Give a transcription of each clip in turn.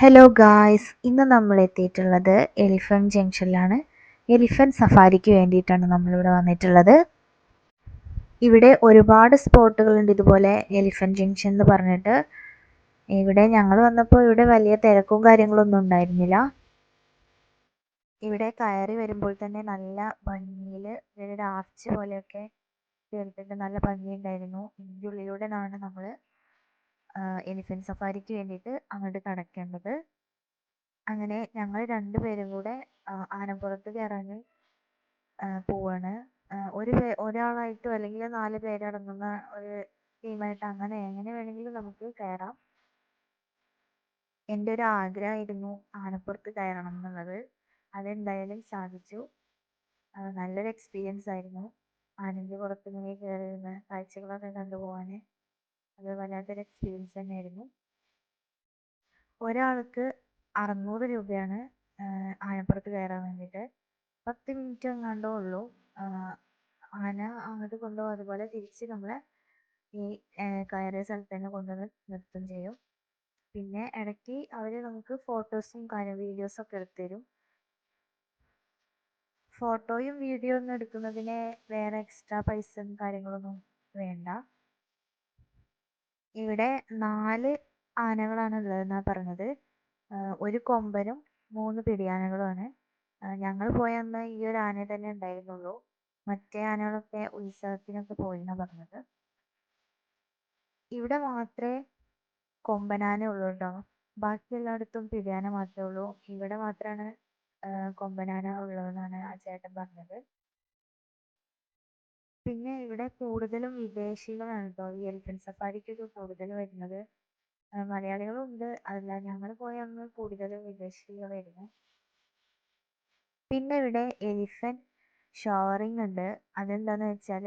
Hello guys, ഇന്ന് നമ്മൾ എത്തിയിട്ടുള്ളത് എലിഫന്റ് ജംഗ്ഷനിലാണ്. എലിഫന്റ് സഫാരിക്ക് വേണ്ടിയിട്ടാണ് നമ്മളിവിടെ വന്നിട്ടുള്ളത്. ഇവിടെ ഒരുപാട് സ്പോട്ടുകളുണ്ട് ഇതുപോലെ എലിഫന്റ് ജംഗ്ഷൻ എന്ന് പറഞ്ഞിട്ട്. ഇവിടെ ഞങ്ങൾ വന്നപ്പോൾ ഇവിടെ വലിയ തിരക്കും കാര്യങ്ങളൊന്നും ഉണ്ടായിരുന്നില്ല. ഇവിടെ കയറി വരുമ്പോൾ തന്നെ നല്ല ഭംഗിയിൽ ഇവരുടെ ആർച്ച് പോലെയൊക്കെ ചേർത്തിട്ട് നല്ല ഭംഗിയുണ്ടായിരുന്നു. ഇതിൻ്റെ ഉള്ളിലൂടെയാണ് നമ്മൾ എലിഫന്റ് സഫാരിക്ക് വേണ്ടിയിട്ട് അങ്ങോട്ട് കടക്കേണ്ടത്. അങ്ങനെ ഞങ്ങൾ രണ്ടുപേരും കൂടെ ആനപ്പുറത്ത് കയറാൻ പോവാണ്. ഒരാളായിട്ടോ അല്ലെങ്കിൽ 4 പേരടങ്ങുന്ന ഒരു ടീമായിട്ട് എങ്ങനെ വേണമെങ്കിലും നമുക്ക് കയറാം. എൻ്റെ ഒരു ആഗ്രഹമായിരുന്നു ആനപ്പുറത്ത് കയറണം എന്നുള്ളത്. അതെന്തായാലും സാധിച്ചു. നല്ലൊരു എക്സ്പീരിയൻസ് ആയിരുന്നു. ആനൻ്റെ പുറത്ത് ഇങ്ങനെ കയറിയിരുന്ന കാഴ്ചകളൊക്കെ കണ്ടുപോകാൻ അത് വല്ലാത്തൊരു എക്സ്പീരിയൻസ് തന്നെയായിരുന്നു. ഒരാൾക്ക് 600 രൂപയാണ് ആനപ്പുറത്ത് കയറാൻ വേണ്ടിയിട്ട്. 10 മിനിറ്റ് എങ്ങാണ്ടോ ഉള്ളൂ ആന അങ്ങോട്ട് കൊണ്ടുപോകും. അതുപോലെ തിരിച്ച് നമ്മളെ ഈ കയറിയ സ്ഥലത്ത് തന്നെ കൊണ്ടുവന്ന് നിർത്തും ചെയ്യും. പിന്നെ ഇടയ്ക്ക് അവർ നമുക്ക് ഫോട്ടോസും വീഡിയോസും ഒക്കെ എടുത്തു തരും. ഫോട്ടോയും വീഡിയോ ഒന്നും എടുക്കുന്നതിന് വേറെ എക്സ്ട്രാ പൈസയും കാര്യങ്ങളൊന്നും വേണ്ട. ഇവിടെ 4 ആനകളാണ് ഉള്ളതെന്നാണ് പറഞ്ഞത്. ഒരു കൊമ്പനും 3 പിടിയാനകളുമാണ്. ഞങ്ങൾ പോയ അന്ന് ഈ ഒരു ആനയെ തന്നെ ഉണ്ടായിരുന്നുള്ളൂ. മറ്റേ ആനകളൊക്കെ ഉത്സവത്തിനൊക്കെ പോയിന്നാണ് പറഞ്ഞത്. ഇവിടെ മാത്രമേ കൊമ്പനാന ഉള്ളൂ കേട്ടോ. ബാക്കി എല്ലായിടത്തും പിടിയാന മാത്രമേ ഉള്ളൂ. ഇവിടെ മാത്രമാണ് കൊമ്പനാന ഉള്ളതെന്നാണ് ആ ചേട്ടൻ പറഞ്ഞത്. പിന്നെ ഇവിടെ കൂടുതലും വിദേശികളാണ് കേട്ടോ ഈ എലിഫന്റ് സഫാരിക്കൊക്കെ കൂടുതൽ വരുന്നത്. മലയാളികളും ഉണ്ട്. അല്ല, ഞങ്ങൾ പോയ അന്ന് കൂടുതലും വിദേശികളായിരുന്നു. പിന്നെ ഇവിടെ എലിഫന്റ് ഷവറിങ് ഉണ്ട്. അതെന്താന്ന് വെച്ചാൽ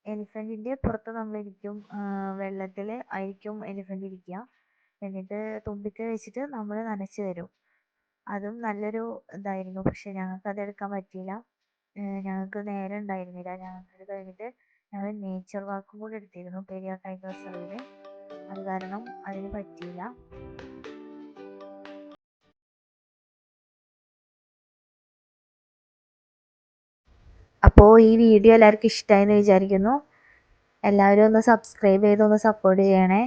എലിഫന്റിന്റെ പുറത്ത് നമ്മളിരിക്കും, വെള്ളത്തിൽ ആയിരിക്കും എലിഫന്റ് ഇരിക്കുക. എന്നിട്ട് തുമ്പിക്കൈ വെച്ചിട്ട് നമ്മൾ നനച്ചു തരും. അതും നല്ലൊരു ഇതായിരുന്നു. പക്ഷെ ഞങ്ങൾക്ക് അതെടുക്കാൻ പറ്റിയില്ല. ഞങ്ങൾക്ക് നേരം ഉണ്ടായിരുന്നില്ല. ഞങ്ങൾക്ക് കഴിഞ്ഞിട്ട് ഞങ്ങൾ നേച്ചർ വാക്കും കൂടെ എടുത്തിരുന്നു പെരിയാർ ടൈഗർ റിസർവിൽ. അത് കാരണം അതിന് പറ്റിയില്ല. അപ്പോൾ ഈ വീഡിയോ എല്ലാവർക്കും ഇഷ്ടമായി എന്ന് വിചാരിക്കുന്നു. എല്ലാവരും ഒന്ന് സബ്സ്ക്രൈബ് ചെയ്ത് ഒന്ന് സപ്പോർട്ട് ചെയ്യണേ.